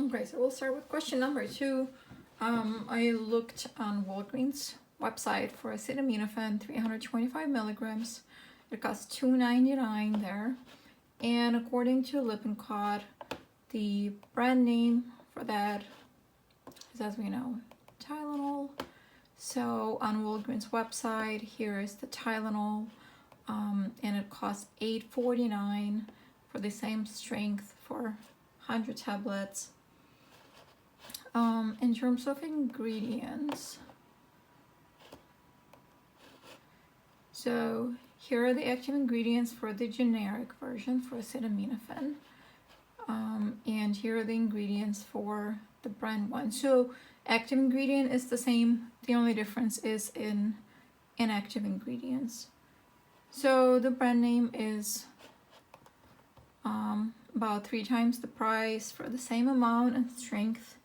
Okay, so we'll start with question number 2. I looked on Walgreens website for acetaminophen 325 milligrams. It costs $2.99 there. And according to Lippincott, the brand name for that is, as we know, Tylenol. So on Walgreens website, here is the Tylenol, and it costs $8.49 for the same strength for 100 tablets. In terms of ingredients, so here are the active ingredients for the generic version for acetaminophen, and here are the ingredients for the brand one. So active ingredient is the same, the only difference is in inactive ingredients. So the brand name is about 3 times the price for the same amount and strength.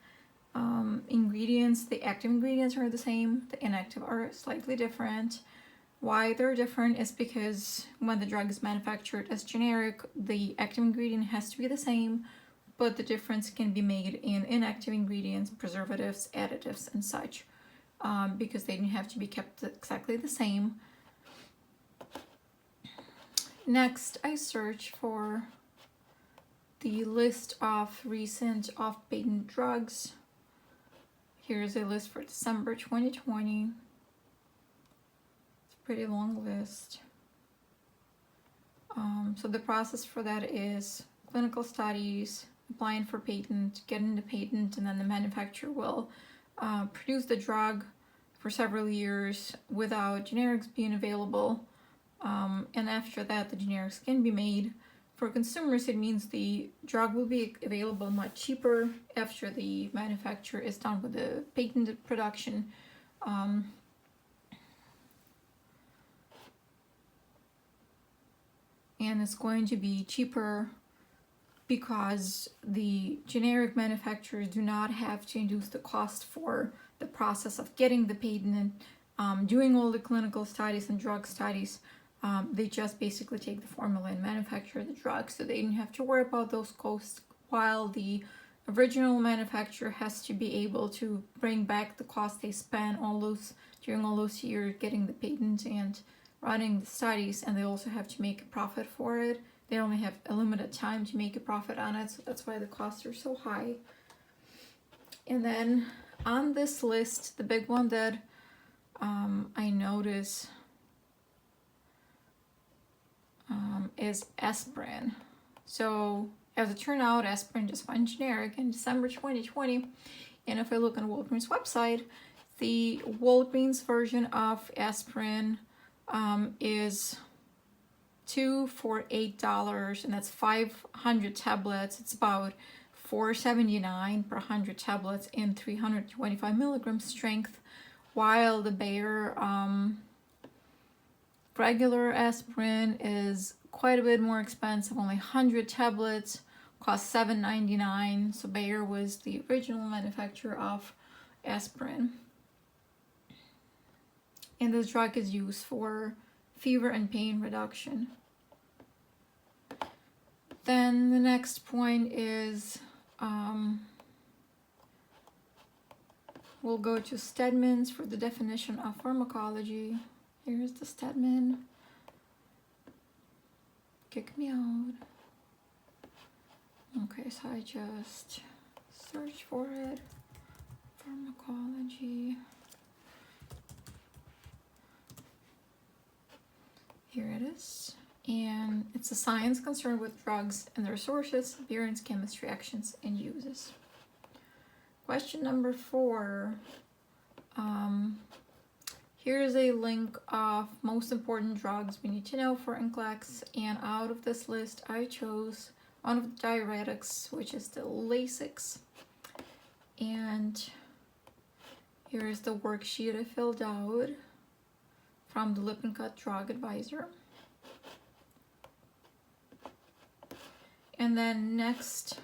Ingredients, the active ingredients are the same, the inactive are slightly different. Why they're different is because when the drug is manufactured as generic, the active ingredient has to be the same, but the difference can be made in inactive ingredients, preservatives, additives, and such, because they don't have to be kept exactly the same. Next, I search for the list of recent off-patent drugs. Here's a list for December 2020. It's a pretty long list. So the process for that is clinical studies, applying for patent, getting the patent, and then the manufacturer will produce the drug for several years without generics being available. And after that, the generics can be made. For consumers, it means the drug will be available much cheaper after the manufacturer is done with the patented production. And it's going to be cheaper because the generic manufacturers do not have to induce the cost for the process of getting the patent and doing all the clinical studies and drug studies. They just basically take the formula and manufacture the drug, so they didn't have to worry about those costs, while the original manufacturer has to be able to bring back the cost they spent during all those years getting the patent and running the studies, and they also have to make a profit for it. They only have a limited time to make a profit on it, so that's why the costs are so high. And then on this list, the big one that I notice is aspirin. So as it turned out, aspirin just went generic in December 2020. And if I look on Walgreens website, the Walgreens version of aspirin is 2 for $8, and that's 500 tablets. It's about $4.79 per 100 tablets in 325 milligram strength, while the Bayer regular aspirin is quite a bit more expensive, only 100 tablets, cost $7.99. So Bayer was the original manufacturer of aspirin. And this drug is used for fever and pain reduction. Then the next point is, we'll go to Stedman's for the definition of pharmacology. Here's the Stedman. Kick me out. Okay, so I just search for it. Pharmacology. Here it is. And it's a science concerned with drugs and their sources, appearance, chemistry, actions, and uses. Question number 4. Here's a link of most important drugs we need to know for NCLEX, and out of this list I chose one of the diuretics, which is the Lasix. And here's the worksheet I filled out from the Lippincott Drug Advisor. And then next,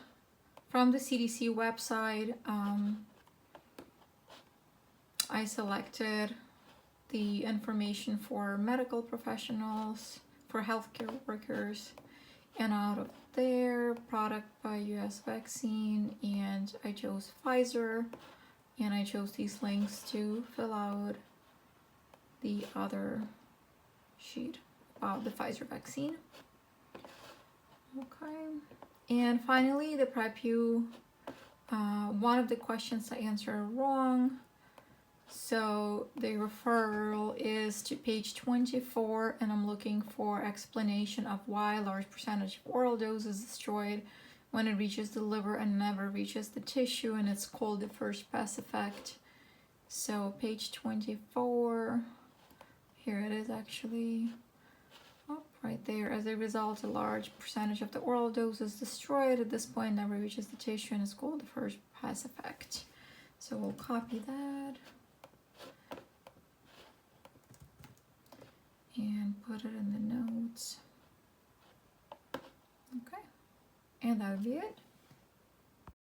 from the CDC website, I selected the information for medical professionals, for healthcare workers, and out of there, product by US Vaccine, and I chose Pfizer, and I chose these links to fill out the other sheet about the Pfizer vaccine. Okay, and finally the prep you, one of the questions I answered wrong. So the referral is to page 24, and I'm looking for explanation of why a large percentage of oral dose is destroyed when it reaches the liver and never reaches the tissue, and it's called the first pass effect. So page 24, here it is actually, oh, right there. As a result, a large percentage of the oral dose is destroyed at this point, never reaches the tissue, and it's called the first pass effect. So we'll copy that and put it in the notes. Okay, and that would be it.